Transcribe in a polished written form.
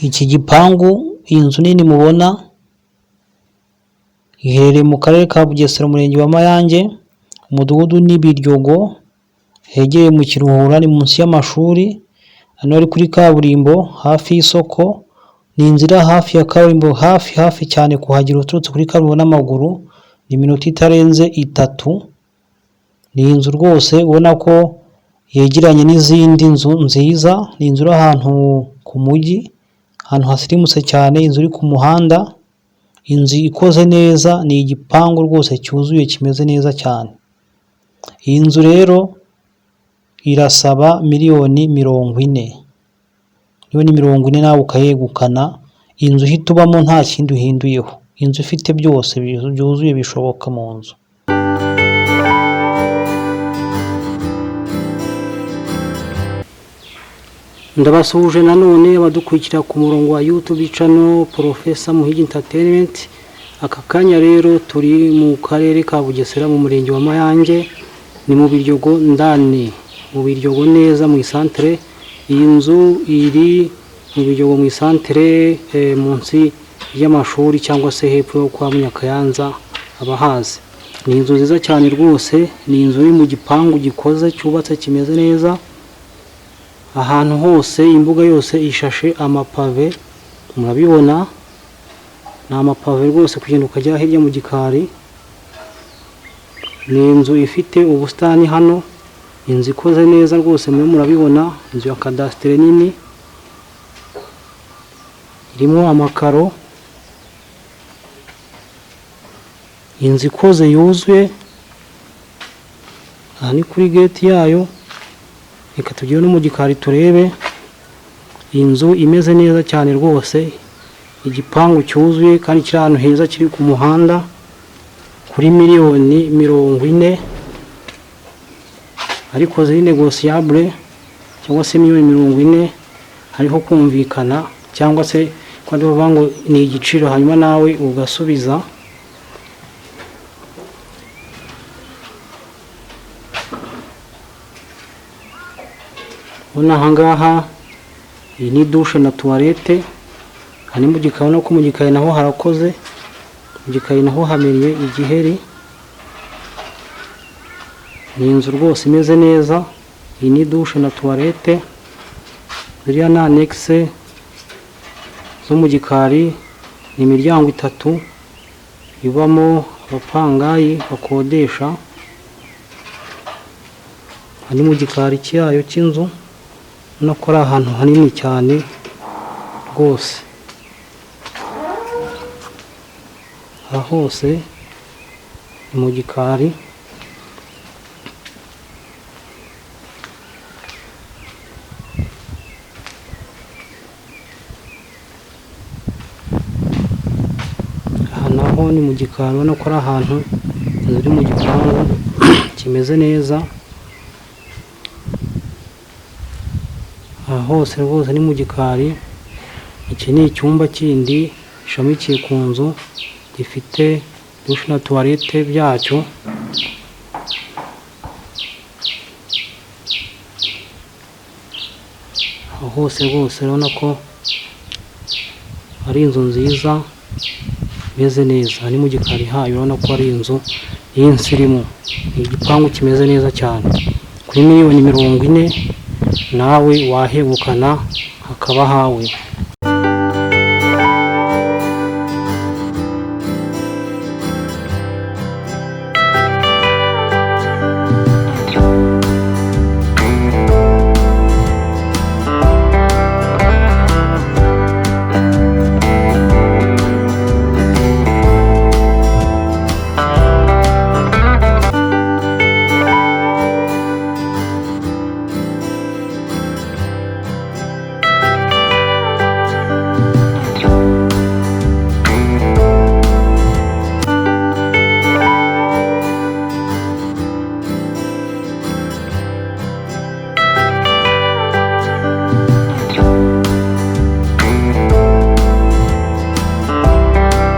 Iki gipangu, iyi nzu nini mubona iherereye mu karere ka Bugesera, umurenge wa Mayange, umudugudu ni Biryogo, hegereye mu Kiruhura, ni munsi y'amashuri, hano ari kuri kaburimbo hafi y'isoko, ni inzira hafi ya kaburimbo, hafi cyane kuhagera uturutse kuri kaburimbo n'amaguru, ni iminota itarenze 3. Ni inzu rwose ubona ko yegeranye n'izindi nzu nziza, ni inzu iri ahantu ku mujyi, ahantu hasirimutse cyane, inzu iri ku muhanda, inzu ikoze neza, ni igipangu rwose cyuzuye kimeze neza cyane. Iyi nzu rero irasaba miliyoni 40. Miliyoni 40 nawe ukayegukana, inzu uhita ubamo nta kindi uhinduyeho, inzu ifite byose byuzuye bishoboka mu nzu. Ndabasuhuje nanone abadukurikira ku murongo wa YouTube channel Professor Muhigi Entertainment. Aka kanya rero turi mu karere ka Bugesera mu murenge wa Mayange, ni mu Biryogo ndani, mu Biryogo neza mu isantere. Iyi nzu iri mu Biryogo mu isantere, munsi y'amashuri cyangwa se hepfo yo kwa Munyakayanza abahazi. Ni inzu nziza cyane rwose, ni inzu iri mu gipangu gikoze cyubatse kimeze neza. Ahantu hose, imbuga yose ishashe amapave, murabibona ni amapave rwose, kugenda ukajya hirya mu gikari. Ni inzu ifite ubusitani hano, inzu ikoze neza rwose, murabibona, inzu ya kadastere nini, irimo amakaro, inzu ikoze yuzuye. Aha ni kuri gate yayo, reka tugire no mu gikari turebe. Inzu imeze neza cyane rwose, igipangu cyuzuye kandi kiri ahantu heza, kiri ku muhanda, kuri miliyoni 40, ariko ziri negociable, cyangwa se miliyoni 40 hariho kumvikana, cyangwa se kwandi bavuga ngo ni igiciro hanyuma nawe ugasubiza. Bona hangaha iyi ni douche na toilette, hani mu gikari, no ku mu gikari naho harakoze, mu gikari naho hameriye igiheri. Ni inzu rwose imeze neza, iyi ni douche na toilette, ziriya na annexe zo mu gikari, ni imiryango 3 ibamo abapangayi bakodesha. Hani mu gikari cyayo cy'inzu, nako ari ahantu hanini cyane rwose. Aha hose ni mu gikari. Aha naho ni mu gikari, ubona ko ari ahantu ziri mu gipangu kimeze neza. Aha hose rwose ni mu gikari. Iki ni icyumba kindi gishamikiye ku nzu, gifite douche na toilette byacyo. Aha hose rwose urabona ko ari inzu nziza imeze neza, ni mu gikari hayo, urabona ko ari inzu y'insirimu, igipangu kimeze neza cyane. Kuri miliyoni 40 nawe wahegukana hakaba hawe.